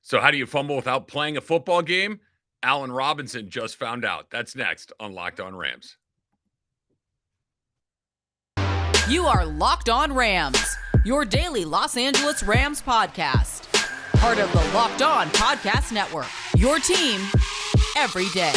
So how do you fumble without playing a football game? Allen Robinson just found out. That's next on Locked On Rams. You are Locked On Rams, your daily Los Angeles Rams podcast. Part of the Locked On Podcast Network, your team every day.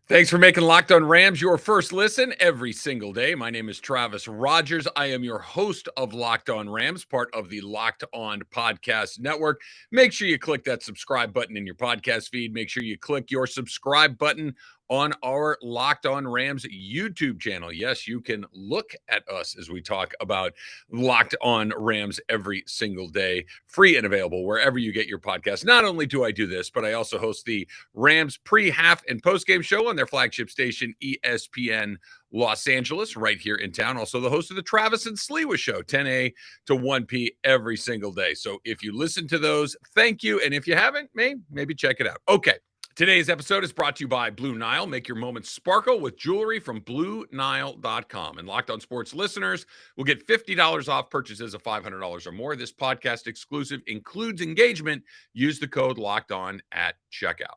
Thanks for making Locked On Rams your first listen every single day. My name is Travis Rogers. I am your host of Locked On Rams, part of the Locked On Podcast Network. Make sure you click that subscribe button in your podcast feed. Make sure you click your subscribe button on our Locked On Rams YouTube channel. Yes, you can look at us as we talk about Locked On Rams every single day, free and available wherever you get your podcast. Not only do I do this, but I also host the Rams pre, half, and post-game show on their flagship station, ESPN Los Angeles, right here in town. Also the host of the Travis and Sliwa Show, 10 a to 1 p every single day. So if you listen to those, thank you. And if you haven't, maybe check it out. Okay. Today's episode is brought to you by Blue Nile. Make your moments sparkle with jewelry from BlueNile.com. And Locked On Sports listeners will get $50 off purchases of $500 or more. This podcast exclusive includes engagement. Use the code Locked On at checkout.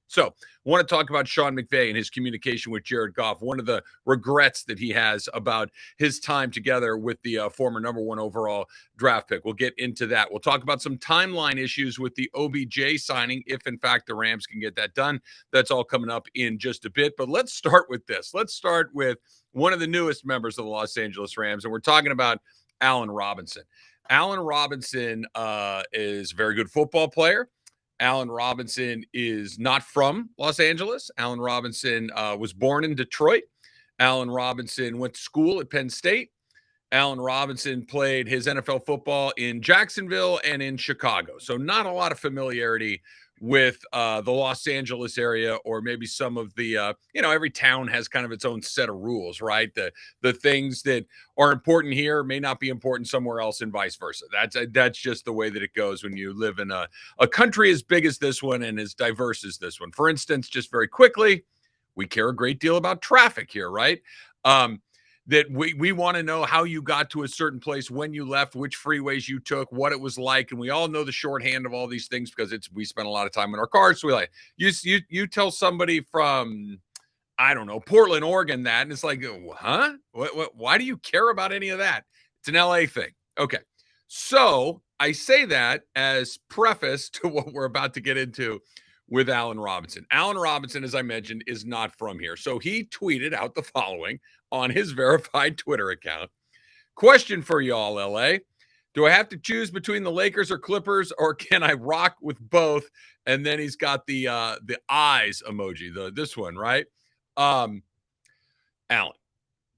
So, I want to talk about Sean McVay and his communication with Jared Goff. One of the regrets that he has about his time together with the former number one overall draft pick. We'll get into that. We'll talk about some timeline issues with the OBJ signing, if in fact the Rams can get that done. That's all coming up in just a bit. But let's start with this. Let's start with one of the newest members of the Los Angeles Rams, and we're talking about Allen Robinson. Allen Robinson is a very good football player. Allen Robinson is not from Los Angeles. Allen Robinson was born in Detroit. Allen Robinson went to school at Penn State. Allen Robinson played his NFL football in Jacksonville and in Chicago. So not a lot of familiarity with the Los Angeles area, or maybe some of the, every town has kind of its own set of rules, right? The things that are important here may not be important somewhere else, and vice versa. That's just the way that it goes when you live in a country as big as this one and as diverse as this one. For instance, just very quickly, we care a great deal about traffic here, right? That we want to know how you got to a certain place, when you left, which freeways you took, what it was like. And we all know the shorthand of all these things because we spend a lot of time in our cars. So we like, you tell somebody from, I don't know, Portland, Oregon that, and it's like, huh? Why do you care about any of that? It's an LA thing. Okay. So I say that as preface to what we're about to get into with Allen Robinson. Allen Robinson, as I mentioned, is not from here. So he tweeted out the following on his verified Twitter account. Question for y'all, LA. Do I have to choose between the Lakers or Clippers, or can I rock with both? And then he's got the eyes emoji, this one, right? Allen,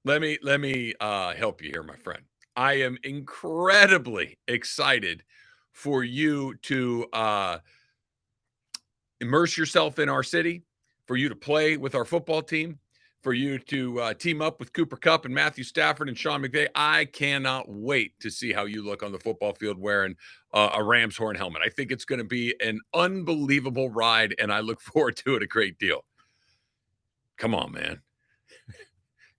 let me help you here, my friend. I am incredibly excited for you to immerse yourself in our city, for you to play with our football team, for you to team up with Cooper Kupp and Matthew Stafford and Sean McVay. I cannot wait to see how you look on the football field wearing a Rams horn helmet. I think it's going to be an unbelievable ride, and I look forward to it a great deal. Come on, man.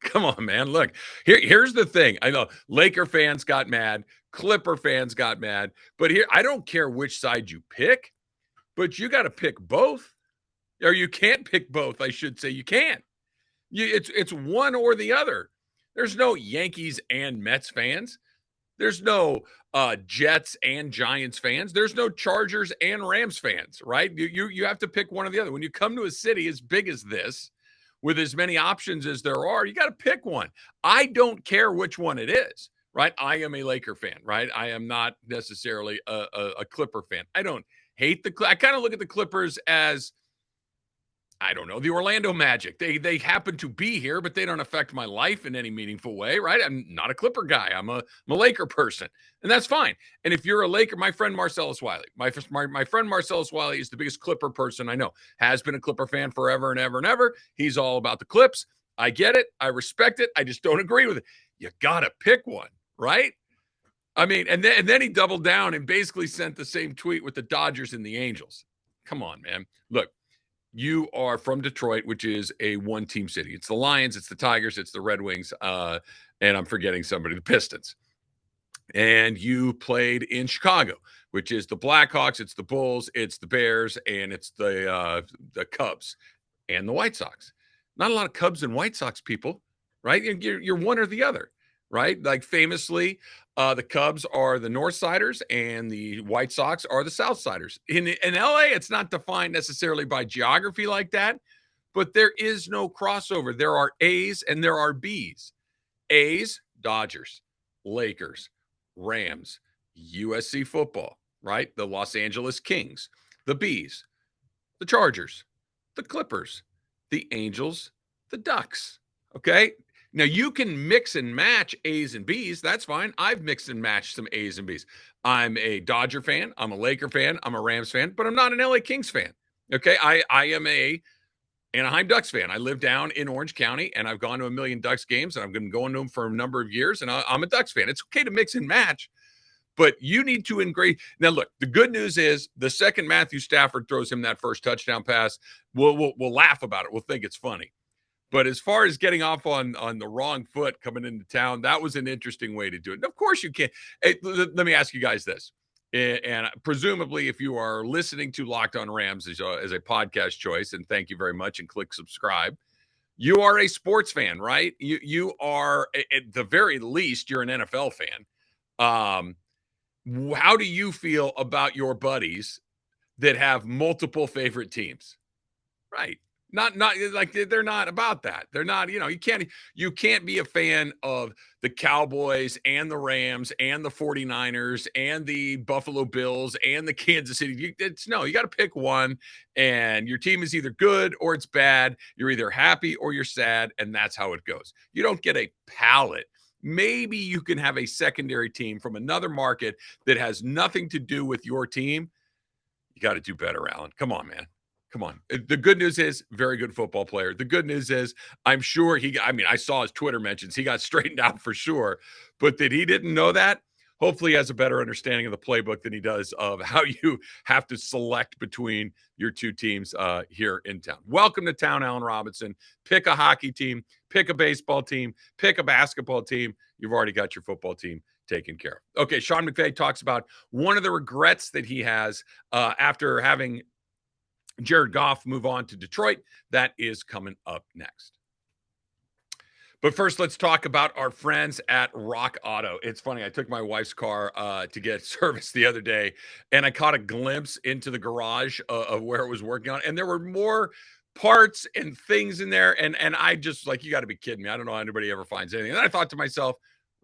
Come on, man. Look, here's the thing. I know Laker fans got mad. Clipper fans got mad. But here, I don't care which side you pick, but you got to pick both. Or you can't pick both, I should say. You can't. It's one or the other. There's no Yankees and Mets fans. There's no Jets and Giants fans. There's no Chargers and Rams fans, right? You have to pick one or the other. When you come to a city as big as this, with as many options as there are, you got to pick one. I don't care which one it is, right? I am a Laker fan, right? I am not necessarily a Clipper fan. I don't hate I kind of look at the Clippers as, I don't know, the Orlando Magic. They happen to be here, but they don't affect my life in any meaningful way, right? I'm not a Clipper guy. I'm a Laker person, and that's fine. And if you're a Laker, my friend Marcellus Wiley, my friend Marcellus Wiley is the biggest Clipper person I know, has been a Clipper fan forever and ever and ever. He's all about the Clips. I get it. I respect it. I just don't agree with it. You got to pick one, right? I mean, and then he doubled down and basically sent the same tweet with the Dodgers and the Angels. Come on, man. Look, you are from Detroit, which is a one-team city. It's the Lions, it's the Tigers, it's the Red Wings, and I'm forgetting somebody, the Pistons. And you played in Chicago, which is the Blackhawks, it's the Bulls, it's the Bears, and it's the Cubs and the White Sox. Not a lot of Cubs and White Sox people, right? You're one or the other, right? Like famously, the Cubs are the North Siders and the White Sox are the South Siders. In LA, it's not defined necessarily by geography like that, but there is no crossover. There are A's and there are B's. A's, Dodgers, Lakers, Rams, USC football, right? The Los Angeles Kings, the B's, the Chargers, the Clippers, the Angels, the Ducks. Okay. Now you can mix and match A's and B's. That's fine. I've mixed and matched some A's and B's. I'm a Dodger fan. I'm a Laker fan. I'm a Rams fan, but I'm not an LA Kings fan. Okay. I am a Anaheim Ducks fan. I live down in Orange County and I've gone to a million Ducks games and I've been going to them for a number of years and I'm a Ducks fan. It's okay to mix and match, but you need to engrave. Now, look, the good news is the second Matthew Stafford throws him that first touchdown pass, we'll laugh about it. We'll think it's funny. But as far as getting off on the wrong foot coming into town, that was an interesting way to do it. And of course you can. Hey, let me ask you guys this. And presumably, if you are listening to Locked On Rams as a podcast choice, and thank you very much, and click subscribe, you are a sports fan, right? You are, at the very least, you're an NFL fan. How do you feel about your buddies that have multiple favorite teams? Right. Not like they're not about that. They're not, you can't be a fan of the Cowboys and the Rams and the 49ers and the Buffalo Bills and the Kansas City. You got to pick one, and your team is either good or it's bad. You're either happy or you're sad, and that's how it goes. You don't get a palette. Maybe you can have a secondary team from another market that has nothing to do with your team. You got to do better, Alan. Come on, man. Come on. The good news is very good football player. The good news is I'm sure I saw his Twitter mentions. He got straightened out for sure, but that he didn't know that. Hopefully he has a better understanding of the playbook than he does of how you have to select between your two teams here in town. Welcome to town, Allen Robinson. Pick a hockey team, pick a baseball team, pick a basketball team. You've already got your football team taken care of. Okay, Sean McVay talks about one of the regrets that he has after having Jared Goff move on to Detroit. That is coming up next. But first, let's talk about our friends at Rock Auto. It's funny. I took my wife's car to get service the other day, and I caught a glimpse into the garage of where it was working on. And there were more parts and things in there. And I just you got to be kidding me. I don't know how anybody ever finds anything. And I thought to myself,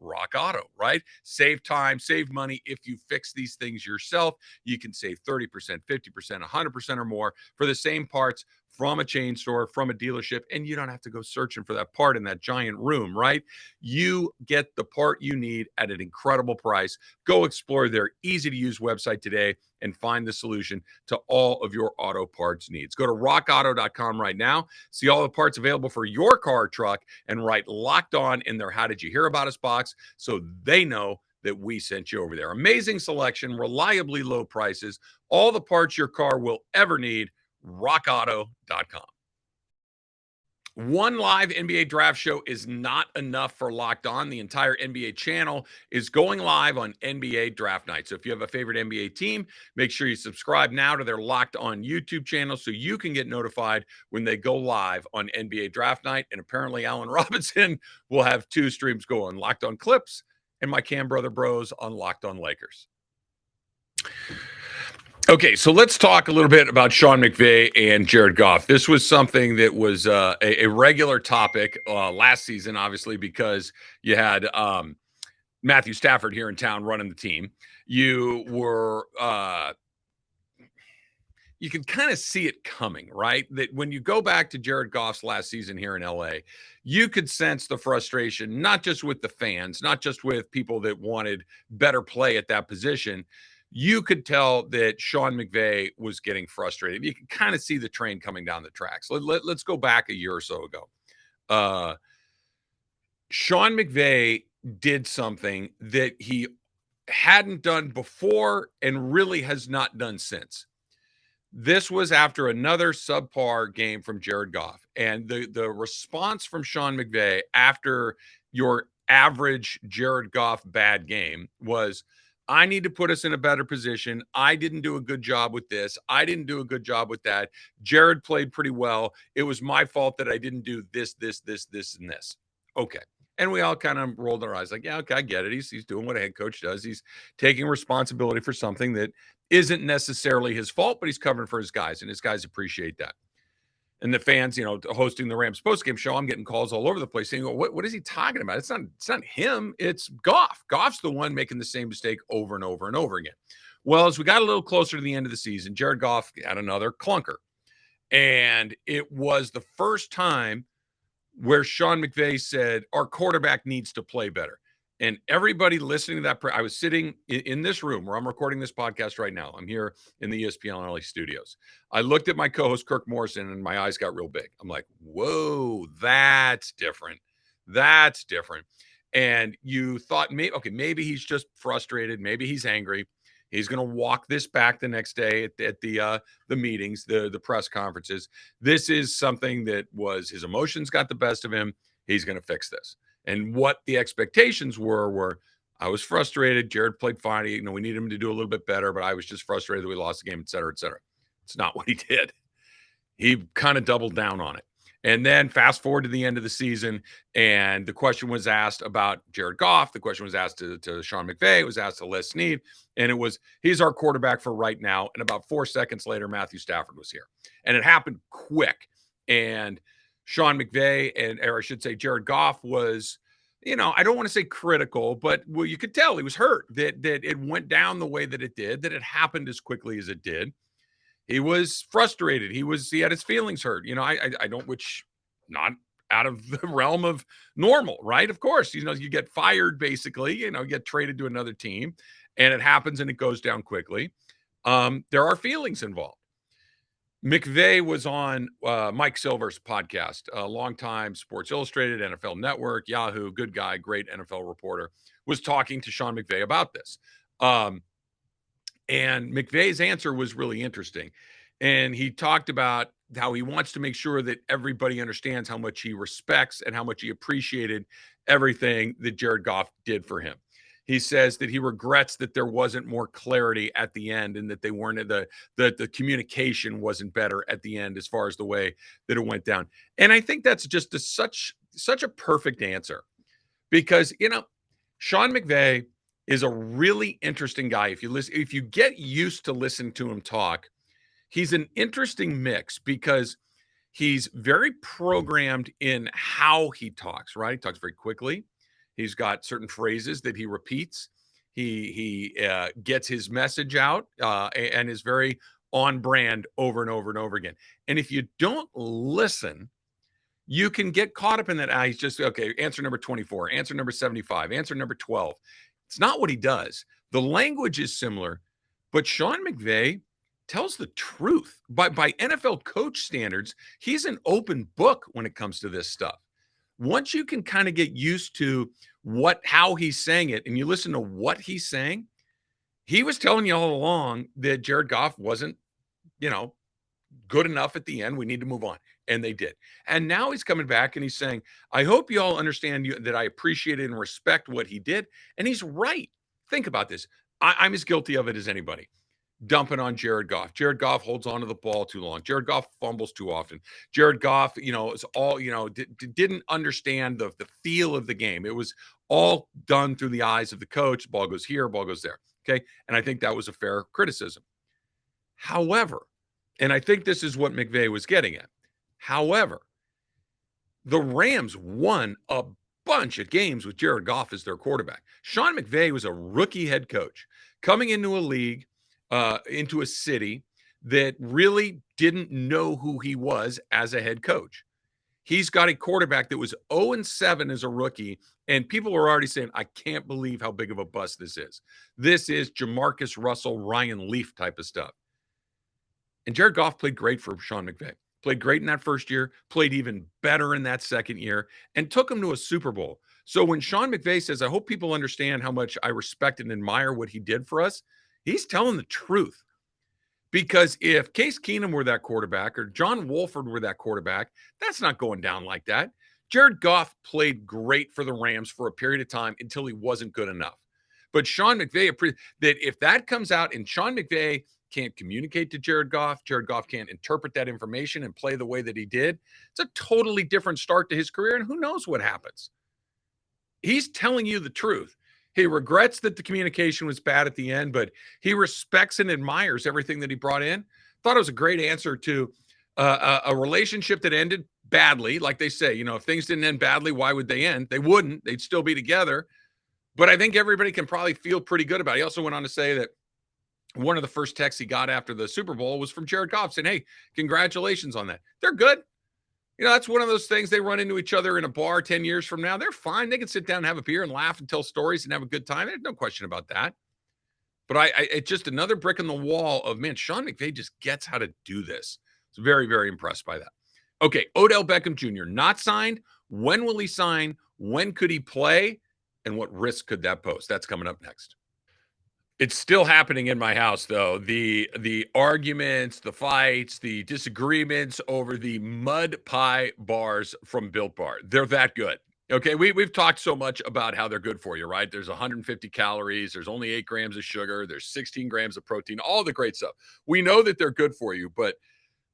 Rock Auto, right? Save time, save money. If you fix these things yourself, you can save 30%, 50%, 100% or more for the same parts from a chain store, from a dealership, and you don't have to go searching for that part in that giant room, right? You get the part you need at an incredible price. Go explore their easy-to-use website today and find the solution to all of your auto parts needs. Go to rockauto.com right now, see all the parts available for your car or truck, and write Locked On in their How Did You Hear About Us box so they know that we sent you over there. Amazing selection, reliably low prices, all the parts your car will ever need. rockauto.com. One live NBA draft show is not enough for Locked On. The entire NBA channel is going live on NBA draft night. So if you have a favorite NBA team, make sure you subscribe now to their Locked On YouTube channel so you can get notified when they go live on NBA draft night. And apparently Allen Robinson will have two streams going, Locked On Clips and my Cam Brother Bros on Locked On Lakers. Okay, so let's talk a little bit about Sean McVay and Jared Goff. This was something that was a regular topic last season, obviously, because you had Matthew Stafford here in town running the team. You were you can kind of see it coming, right? That when you go back to Jared Goff's last season here in LA, you could sense the frustration, not just with the fans, not just with people that wanted better play at that position. You could tell that Sean McVay was getting frustrated. You can kind of see the train coming down the tracks. Let's go back a year or so ago. Sean McVay did something that he hadn't done before and really has not done since. This was after another subpar game from Jared Goff. And the response from Sean McVay after your average Jared Goff bad game was, I need to put us in a better position. I didn't do a good job with this. I didn't do a good job with that. Jared played pretty well. It was my fault that I didn't do this, and this. Okay. And we all kind of rolled our eyes like, yeah, okay, I get it. He's doing what a head coach does. He's taking responsibility for something that isn't necessarily his fault, but he's covering for his guys, and his guys appreciate that. And the fans, hosting the Rams postgame show, I'm getting calls all over the place saying, what is he talking about? It's not him. It's Goff. Goff's the one making the same mistake over and over and over again. Well, as we got a little closer to the end of the season, Jared Goff had another clunker. And it was the first time where Sean McVay said, our quarterback needs to play better. And everybody listening to that, I was sitting in this room where I'm recording this podcast right now. I'm here in the ESPN LA studios. I looked at my co-host, Kirk Morrison, and my eyes got real big. I'm like, whoa, that's different. That's different. And you thought, maybe he's just frustrated. Maybe he's angry. He's going to walk this back the next day at the meetings, the press conferences. This is something that was his emotions got the best of him. He's going to fix this. And what the expectations were I was frustrated. Jared played fine. We needed him to do a little bit better, but I was just frustrated that we lost the game, et cetera, et cetera. It's not what he did. He kind of doubled down on it. And then fast forward to the end of the season, and the question was asked about Jared Goff. The question was asked to Sean McVay. It was asked to Les Snead. And it was, he's our quarterback for right now. And about 4 seconds later, Matthew Stafford was here. And it happened quick. And Sean McVay, or I should say Jared Goff, was, I don't want to say critical, but you could tell he was hurt that it went down the way that it did, that it happened as quickly as it did. He was frustrated. He had his feelings hurt. I don't, which not out of the realm of normal, right? Of course, you get fired basically, you get traded to another team, and it happens and it goes down quickly. There are feelings involved. McVay was on Mike Silver's podcast, a longtime Sports Illustrated, NFL Network, Yahoo, good guy, great NFL reporter, was talking to Sean McVay about this. And McVay's answer was really interesting. And he talked about how he wants to make sure that everybody understands how much he respects and how much he appreciated everything that Jared Goff did for him. He says that he regrets that there wasn't more clarity at the end, and that they weren't the communication wasn't better at the end as far as the way that it went down. And I think that's just such a perfect answer, because Sean McVay is a really interesting guy. If you get used to listening to him talk, he's an interesting mix because he's very programmed in how he talks, right? He talks very quickly. He's got certain phrases that he repeats. He gets his message out and is very on brand over and over and over again. And if you don't listen, you can get caught up in that. He's just, okay, answer number 24, answer number 75, answer number 12. It's not what he does. The language is similar, but Sean McVay tells the truth. By NFL coach standards, he's an open book when it comes to this stuff. Once you can kind of get used to how he's saying it, and you listen to what he's saying, he was telling you all along that Jared Goff wasn't, good enough at the end. We need to move on. And they did. And now he's coming back and he's saying, I hope you all understand that I appreciate and respect what he did. And he's right. Think about this. I'm as guilty of it as anybody. Dumping on Jared Goff. Jared Goff holds onto the ball too long. Jared Goff fumbles too often. Jared Goff, is all, didn't understand the feel of the game. It was all done through the eyes of the coach. Ball goes here, ball goes there. Okay. And I think that was a fair criticism. However, and I think this is what McVay was getting at. However, the Rams won a bunch of games with Jared Goff as their quarterback. Sean McVay was a rookie head coach coming into a league, into a city that really didn't know who he was as a head coach. He's got a quarterback that was 0-7 as a rookie, and people are already saying, I can't believe how big of a bust this is. This is Jamarcus Russell, Ryan Leaf type of stuff. And Jared Goff played great for Sean McVay. Played great in that first year, played even better in that second year, and took him to a Super Bowl. So when Sean McVay says, I hope people understand how much I respect and admire what he did for us, he's telling the truth. Because if Case Keenum were that quarterback or John Wolford were that quarterback, that's not going down like that. Jared Goff played great for the Rams for a period of time until he wasn't good enough. But Sean McVay, that if that comes out and Sean McVay can't communicate to Jared Goff can't interpret that information and play the way that he did, it's a totally different start to his career, and who knows what happens. He's telling you the truth. He regrets that the communication was bad at the end, but he respects and admires everything that he brought in. Thought it was a great answer to a relationship that ended badly. Like they say, if things didn't end badly, why would they end? They wouldn't. They'd still be together. But I think everybody can probably feel pretty good about it. He also went on to say that one of the first texts he got after the Super Bowl was from Jared Goff saying, hey, congratulations on that. They're good. That's one of those things. They run into each other in a bar 10 years from now. They're fine. They can sit down and have a beer and laugh and tell stories and have a good time. There's no question about that. But it's just another brick in the wall of, man, Sean McVay just gets how to do this. It's very, very impressed by that. Okay, Odell Beckham Jr. not signed. When will he sign? When could he play? And what risk could that pose? That's coming up next. It's still happening in my house, though. The arguments, the fights, the disagreements over the mud pie bars from Built Bar. They're that good. Okay, we've talked so much about how they're good for you, right? There's 150 calories. There's only 8 grams of sugar. There's 16 grams of protein, all the great stuff. We know that they're good for you, but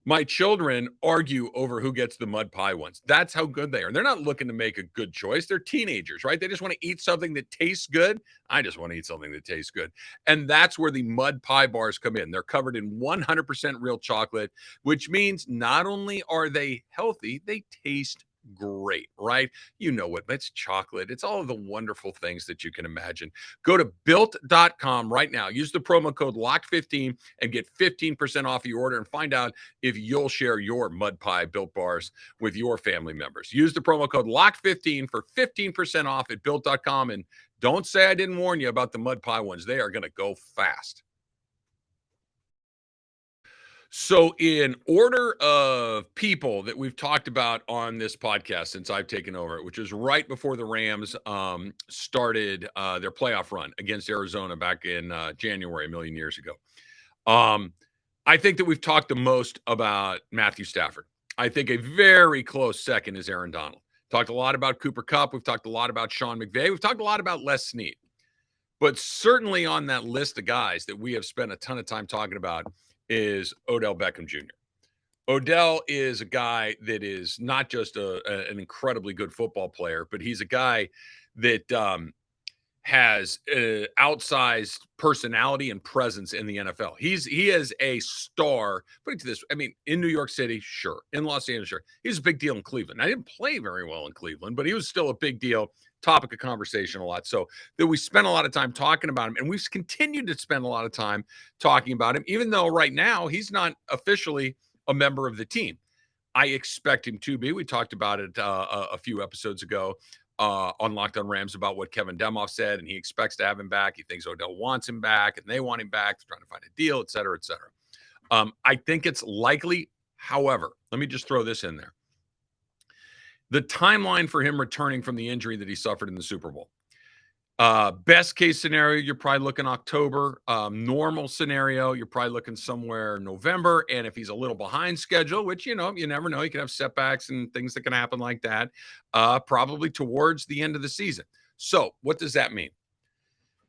my children argue over who gets the mud pie ones. That's how good they are. They're not looking to make a good choice. They're teenagers, right? They just want to eat something that tastes good. I just want to eat something that tastes good. And that's where the mud pie bars come in. They're covered in 100% real chocolate, which means not only are they healthy, they taste great, right? You know what? It's chocolate. It's all of the wonderful things that you can imagine. Go to built.com right now. Use the promo code LOCK15 and get 15% off your order and find out if you'll share your mud pie Built Bars with your family members. Use the promo code LOCK15 for 15% off at built.com. And don't say I didn't warn you about the mud pie ones. They are going to go fast. So in order of people that we've talked about on this podcast since I've taken over it, which is right before the Rams started their playoff run against Arizona back in January, a million years ago. I think that we've talked the most about Matthew Stafford. I think a very close second is Aaron Donald. Talked a lot about Cooper Kupp. We've talked a lot about Sean McVay. We've talked a lot about Les Snead. But certainly on that list of guys that we have spent a ton of time talking about is Odell Beckham Jr. Odell is a guy that is not just an incredibly good football player, but he's a guy that has outsized personality and presence in the NFL. He is a star. Put it to this, I mean, in New York City, sure. In Los Angeles, sure. He's a big deal in Cleveland. I didn't play very well in Cleveland, but he was still a big deal, topic of conversation a lot. So that we spent a lot of time talking about him, and we've continued to spend a lot of time talking about him, even though right now he's not officially a member of the team. I expect him to be. We talked about it a few episodes ago on Locked On Rams about what Kevin Demoff said, and he expects to have him back. He thinks Odell wants him back, and they want him back. They're trying to find a deal, et cetera, et cetera. I think it's likely. However, let me just throw this in there. The timeline for him returning from the injury that he suffered in the Super Bowl. Best case scenario, you're probably looking October. Normal scenario, you're probably looking somewhere November. And if he's a little behind schedule, which, you never know, you can have setbacks and things that can happen like that, probably towards the end of the season. So what does that mean?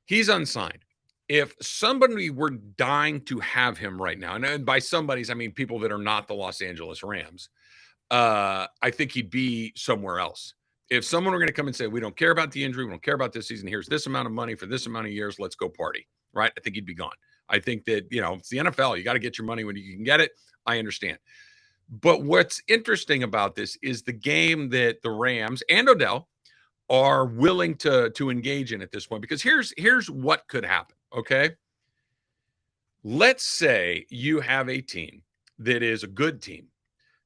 He's unsigned. If somebody were dying to have him right now, and by somebody's, I mean people that are not the Los Angeles Rams, I think he'd be somewhere else. If someone were going to come and say, we don't care about the injury, we don't care about this season, here's this amount of money for this amount of years, let's go party, right? I think he'd be gone. I think that, it's the NFL. You got to get your money when you can get it. I understand. But what's interesting about this is the game that the Rams and Odell are willing to engage in at this point, because here's what could happen, okay? Let's say you have a team that is a good team,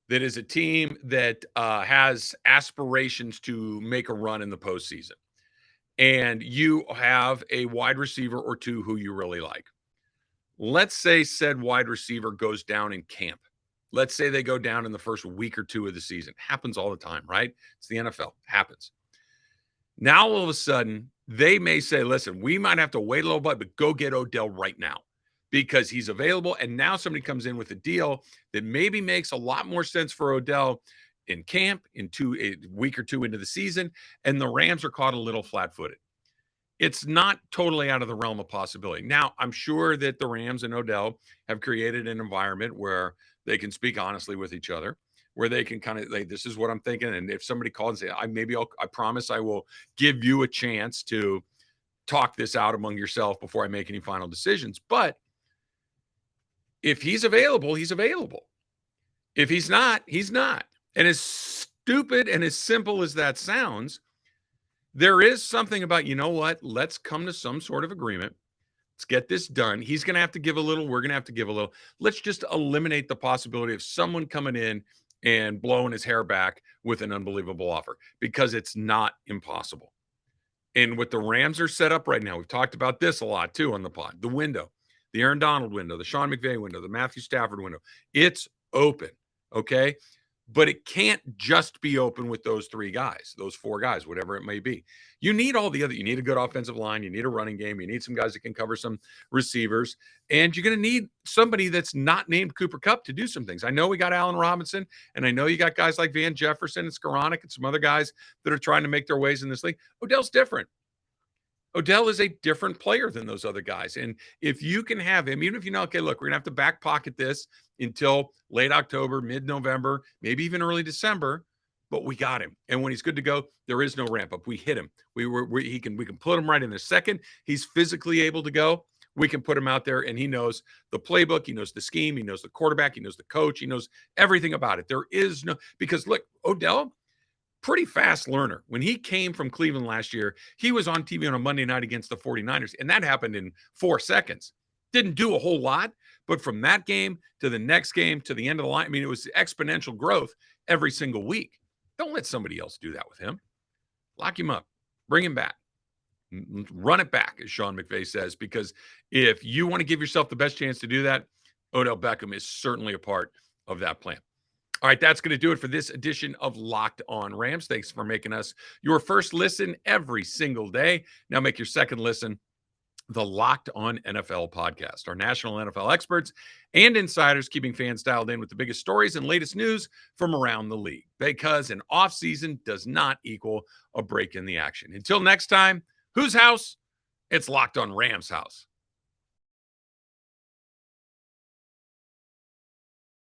that is a team that has aspirations to make a run in the postseason, and you have a wide receiver or two who you really like. Let's say said wide receiver goes down in camp. Let's say they go down in the first week or two of the season. Happens all the time, right? It's the NFL. Happens. Now, all of a sudden, they may say, listen, we might have to wait a little bit, but go get Odell right now because he's available. And now somebody comes in with a deal that maybe makes a lot more sense for Odell in camp, a week or two into the season, and the Rams are caught a little flat-footed. It's not totally out of the realm of possibility. Now, I'm sure that the Rams and Odell have created an environment where they can speak honestly with each other, where they can kind of like, this is what I'm thinking. And if somebody calls and say, I promise I will give you a chance to talk this out among yourself before I make any final decisions. But if he's available, he's available. If he's not, he's not. And as stupid and as simple as that sounds, there is something about, you know what? Let's come to some sort of agreement. Let's get this done. He's going to have to give a little. We're going to have to give a little. Let's just eliminate the possibility of someone coming in and blowing his hair back with an unbelievable offer because it's not impossible. And what the Rams are set up right now, we've talked about this a lot too on the pod, the window, the Aaron Donald window, the Sean McVay window, the Matthew Stafford window. It's open, okay? But it can't just be open with those three guys, those four guys, whatever it may be. You need all the other. You need a good offensive line. You need a running game. You need some guys that can cover some receivers. And you're going to need somebody that's not named Cooper Kupp to do some things. I know we got Allen Robinson, and I know you got guys like Van Jefferson and Skoranek and some other guys that are trying to make their ways in this league. Odell's different. Odell is a different player than those other guys. And if you can have him, even if you know, okay, look, we're going to have to back pocket this until late October, mid-November, maybe even early December, but we got him. And when he's good to go, there is no ramp up. We hit him. We can put him right in the second. He's physically able to go. We can put him out there, and he knows the playbook. He knows the scheme. He knows the quarterback. He knows the coach. He knows everything about it. There is no, because look, Odell, pretty fast learner. When he came from Cleveland last year, he was on TV on a Monday night against the 49ers, and that happened in 4 seconds. Didn't do a whole lot, but from that game to the next game to the end of the line, I mean, it was exponential growth every single week. Don't let somebody else do that with him. Lock him up. Bring him back. Run it back, as Sean McVay says, because if you want to give yourself the best chance to do that, Odell Beckham is certainly a part of that plan. All right, that's going to do it for this edition of Locked On Rams. Thanks for making us your first listen every single day. Now make your second listen the Locked On NFL podcast. Our national NFL experts and insiders keeping fans dialed in with the biggest stories and latest news from around the league, because an offseason does not equal a break in the action. Until next time, whose house? It's Locked On Rams house.